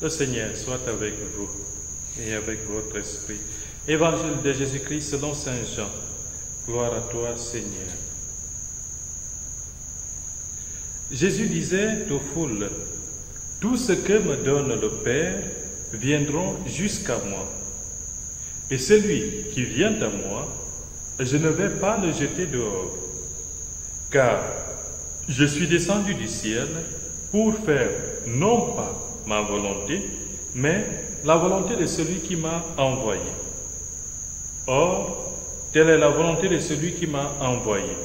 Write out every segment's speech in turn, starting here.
Le Seigneur soit avec vous et avec votre esprit. Évangile de Jésus-Christ selon Saint Jean. Gloire à toi, Seigneur. Jésus disait aux foules, « Tout ce que me donne le Père viendront jusqu'à moi. Et celui qui vient à moi, je ne vais pas le jeter dehors. Car je suis descendu du ciel pour faire non pas ma volonté, mais la volonté de celui qui m'a envoyé. Or, telle est la volonté de celui qui m'a envoyé,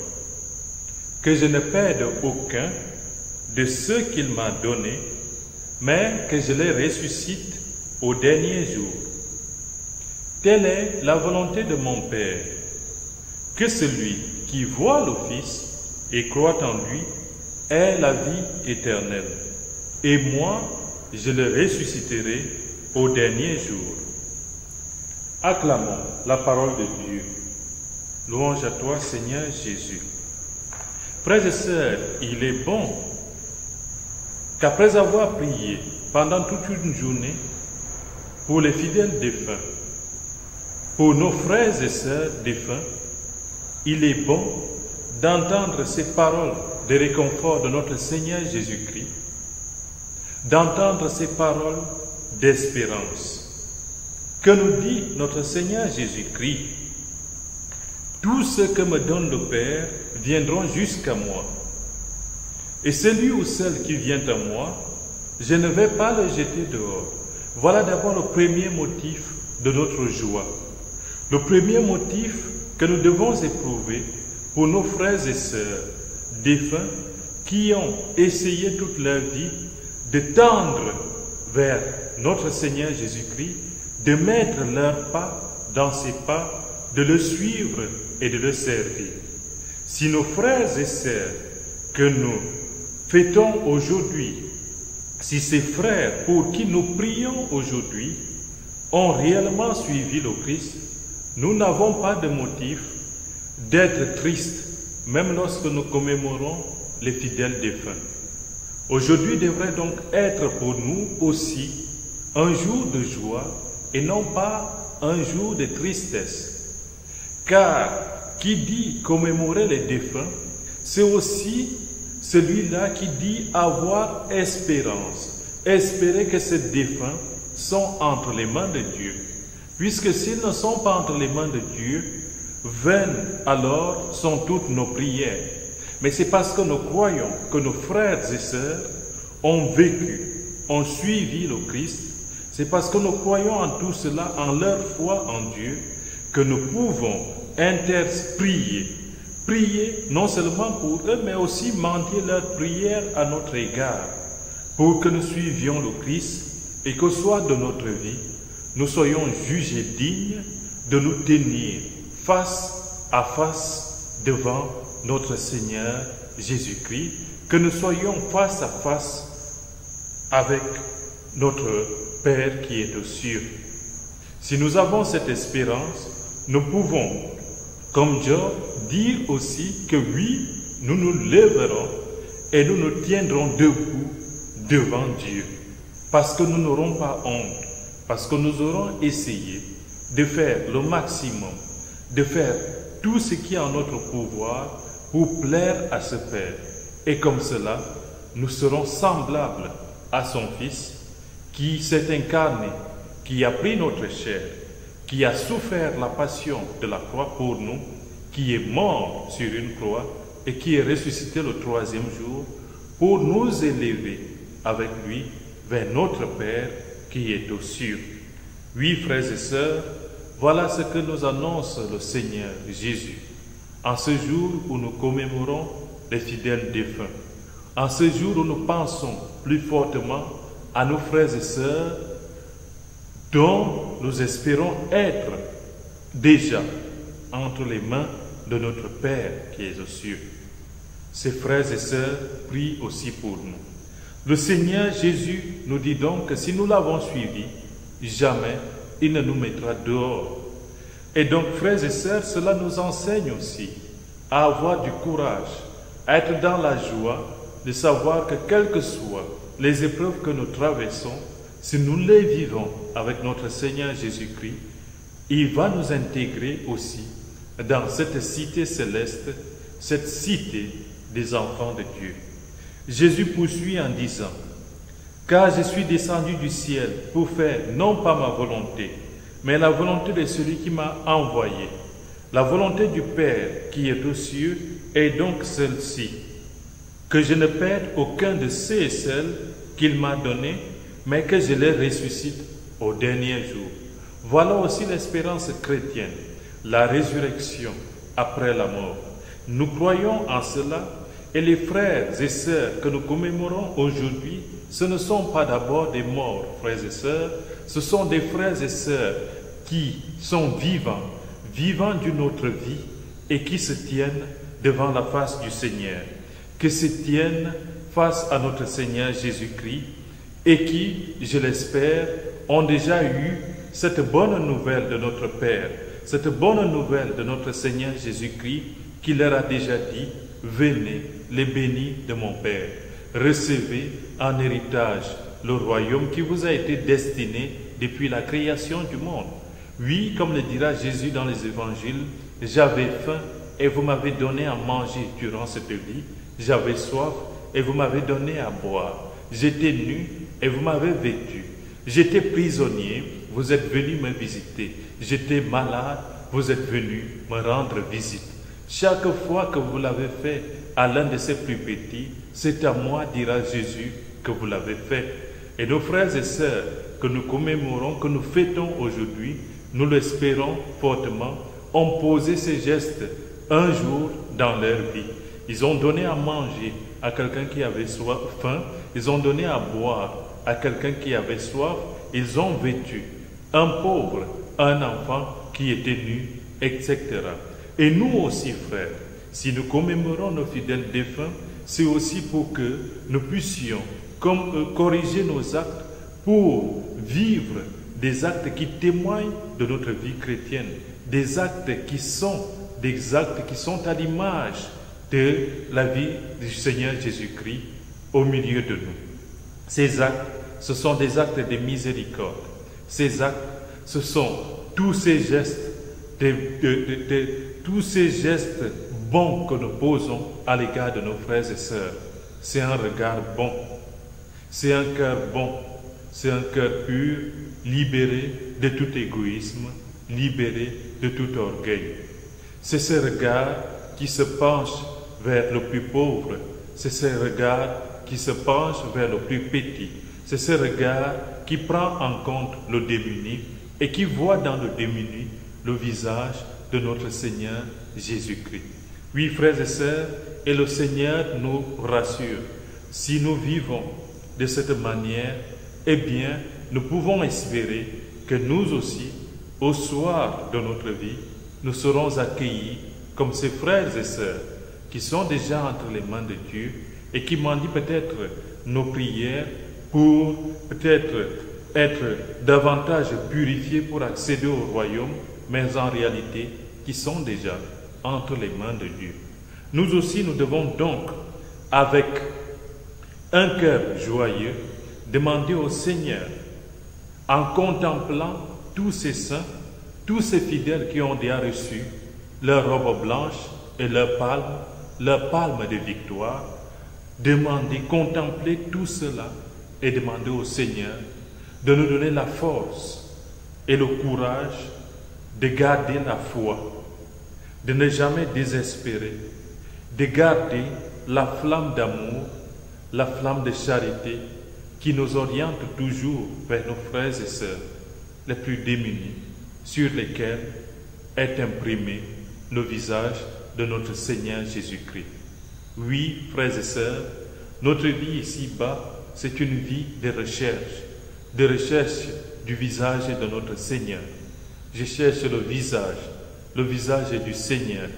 que je ne perde aucun de ceux qu'il m'a donnés, mais que je les ressuscite au dernier jour. Telle est la volonté de mon Père, que celui qui voit le Fils et croit en lui ait la vie éternelle. Et moi, je le ressusciterai au dernier jour. » Acclamons la parole de Dieu. Louange à toi, Seigneur Jésus. Frères et sœurs, il est bon qu'après avoir prié pendant toute une journée pour les fidèles défunts, pour nos frères et sœurs défunts, il est bon d'entendre ces paroles de réconfort de notre Seigneur Jésus-Christ, d'entendre ces paroles d'espérance. Que nous dit notre Seigneur Jésus-Christ? « Tout ce que me donne le Père viendront jusqu'à moi. Et celui ou celle qui vient à moi, je ne vais pas le jeter dehors. » Voilà d'abord le premier motif de notre joie. Le premier motif que nous devons éprouver pour nos frères et sœurs défunts qui ont essayé toute leur vie de tendre vers notre Seigneur Jésus-Christ, de mettre leurs pas dans ses pas, de le suivre et de le servir. Si nos frères et sœurs que nous fêtons aujourd'hui, si ces frères pour qui nous prions aujourd'hui ont réellement suivi le Christ, nous n'avons pas de motif d'être tristes, même lorsque nous commémorons les fidèles défunts. Aujourd'hui devrait donc être pour nous aussi un jour de joie et non pas un jour de tristesse. Car qui dit commémorer les défunts, c'est aussi celui-là qui dit avoir espérance. Espérer que ces défunts sont entre les mains de Dieu. Puisque s'ils ne sont pas entre les mains de Dieu, vaines alors sont toutes nos prières. Mais c'est parce que nous croyons que nos frères et sœurs ont vécu, ont suivi le Christ. C'est parce que nous croyons en tout cela, en leur foi en Dieu, que nous pouvons prier. Prier non seulement pour eux, mais aussi mendier leur prière à notre égard, pour que nous suivions le Christ et que soit de notre vie, nous soyons jugés dignes de nous tenir face à face devant notre Seigneur Jésus-Christ, que nous soyons face à face avec notre Père qui est aux cieux. Si nous avons cette espérance, nous pouvons, comme Job, dire aussi que oui, nous nous lèverons et nous nous tiendrons debout devant Dieu, parce que nous n'aurons pas honte, parce que nous aurons essayé de faire le maximum, de faire tout ce qui est en notre pouvoir pour plaire à ce Père. Et comme cela, nous serons semblables à son Fils qui s'est incarné, qui a pris notre chair, qui a souffert la passion de la croix pour nous, qui est mort sur une croix et qui est ressuscité le troisième jour pour nous élever avec lui vers notre Père qui est aux cieux. Oui, frères et sœurs, voilà ce que nous annonce le Seigneur Jésus. En ce jour où nous commémorons les fidèles défunts, en ce jour où nous pensons plus fortement à nos frères et sœurs dont nous espérons être déjà entre les mains de notre Père qui est aux cieux. Ces frères et sœurs prient aussi pour nous. Le Seigneur Jésus nous dit donc que si nous l'avons suivi, jamais il ne nous mettra dehors. Et donc, frères et sœurs, cela nous enseigne aussi à avoir du courage, à être dans la joie de savoir que quelles que soient les épreuves que nous traversons, si nous les vivons avec notre Seigneur Jésus-Christ, il va nous intégrer aussi dans cette cité céleste, cette cité des enfants de Dieu. Jésus poursuit en disant, « Car je suis descendu du ciel pour faire non pas ma volonté, mais la volonté de celui qui m'a envoyé. La volonté du Père qui est aux cieux est donc celle-ci, que je ne perde aucun de ceux et celles qu'il m'a donnés, mais que je les ressuscite au dernier jour. » Voilà aussi l'espérance chrétienne, la résurrection après la mort. Nous croyons en cela, et les frères et sœurs que nous commémorons aujourd'hui, ce ne sont pas d'abord des morts, frères et sœurs, ce sont des frères et sœurs qui sont vivants, vivant d'une autre vie et qui se tiennent devant la face du Seigneur, qui se tiennent face à notre Seigneur Jésus-Christ et qui, je l'espère, ont déjà eu cette bonne nouvelle de notre Père, cette bonne nouvelle de notre Seigneur Jésus-Christ qui leur a déjà dit, « Venez, les bénis de mon Père, recevez en héritage le royaume qui vous a été destiné depuis la création du monde. » Oui, comme le dira Jésus dans les évangiles, « J'avais faim et vous m'avez donné à manger durant cette vie, j'avais soif et vous m'avez donné à boire, j'étais nu et vous m'avez vêtu, j'étais prisonnier, vous êtes venu me visiter, j'étais malade, vous êtes venu me rendre visite. Chaque fois que vous l'avez fait à l'un de ces plus petits, c'est à moi, dira Jésus, que vous l'avez fait. » Et nos frères et sœurs que nous commémorons, que nous fêtons aujourd'hui, nous l'espérons fortement, ont posé ces gestes un jour dans leur vie. Ils ont donné à manger à quelqu'un qui avait faim, ils ont donné à boire à quelqu'un qui avait soif, ils ont vêtu un pauvre, un enfant qui était nu, etc. Et nous aussi, frères, si nous commémorons nos fidèles défunts, c'est aussi pour que nous puissions corriger nos actes pour vivre des actes qui témoignent de notre vie chrétienne, des actes qui sont à l'image de la vie du Seigneur Jésus-Christ au milieu de nous. Ces actes, ce sont des actes de miséricorde. Ces actes, ce sont tous ces gestes, tous ces gestes bons que nous posons à l'égard de nos frères et sœurs. C'est un regard bon, c'est un cœur bon, c'est un cœur pur, libéré de tout égoïsme, libéré de tout orgueil. C'est ce regard qui se penche vers le plus pauvre, c'est ce regard qui se penche vers le plus petit, c'est ce regard qui prend en compte le démuni et qui voit dans le démuni le visage de notre Seigneur Jésus-Christ. Oui, frères et sœurs, et le Seigneur nous rassure. Si nous vivons de cette manière, eh bien, nous pouvons espérer que nous aussi, au soir de notre vie, nous serons accueillis comme ces frères et sœurs qui sont déjà entre les mains de Dieu et qui mendient peut-être nos prières pour peut-être être davantage purifiés pour accéder au royaume, mais en réalité qui sont déjà entre les mains de Dieu. Nous aussi, nous devons donc, avec un cœur joyeux, demander au Seigneur, en contemplant tous ces saints, tous ces fidèles qui ont déjà reçu leur robe blanche et leur palme de victoire, demander, contempler tout cela et demander au Seigneur de nous donner la force et le courage de garder la foi, de ne jamais désespérer, de garder la flamme d'amour, la flamme de charité qui nous oriente toujours vers nos frères et sœurs les plus démunis, sur lesquels est imprimé le visage de notre Seigneur Jésus-Christ. Oui, frères et sœurs, notre vie ici-bas, c'est une vie de recherche du visage de notre Seigneur. Je cherche le visage du Seigneur.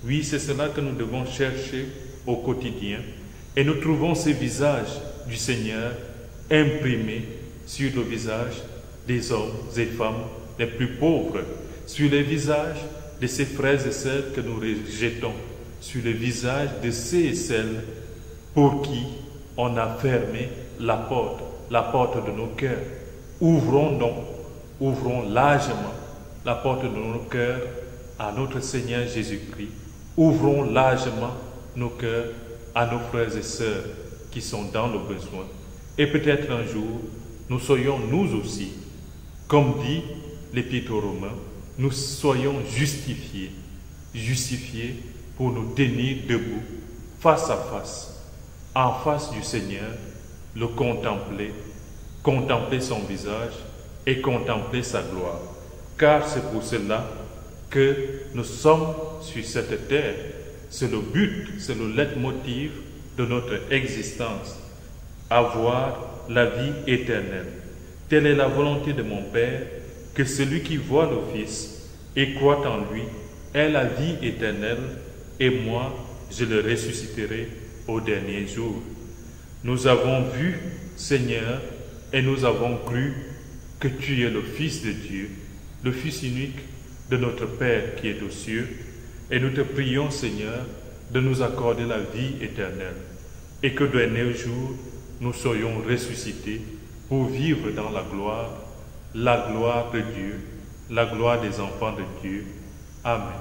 Oui, c'est cela que nous devons chercher au quotidien. Et nous trouvons ce visage du Seigneur imprimé sur le visage des hommes et femmes les plus pauvres, sur les visages de ces frères et sœurs que nous rejetons, sur le visage de ceux et celles pour qui on a fermé la porte de nos cœurs. Ouvrons donc, ouvrons largement la porte de nos cœurs à notre Seigneur Jésus-Christ. Ouvrons largement nos cœurs à nos frères et sœurs qui sont dans le besoin. Et peut-être un jour, nous soyons nous aussi, comme dit l'Épître aux Romains, nous soyons justifiés pour nous tenir debout, face à face, en face du Seigneur, le contempler son visage et contempler sa gloire. Car c'est pour cela que nous sommes sur cette terre. C'est le but, c'est le leitmotiv de notre existence, avoir la vie éternelle. Telle est la volonté de mon Père, que celui qui voit le Fils et croit en lui ait la vie éternelle, et moi, je le ressusciterai au dernier jour. Nous avons vu, Seigneur, et nous avons cru que tu es le Fils de Dieu, le Fils unique de notre Père qui est aux cieux, et nous te prions, Seigneur, de nous accorder la vie éternelle, et que dernier jour, nous soyons ressuscités pour vivre dans la gloire de Dieu, la gloire des enfants de Dieu. Amen.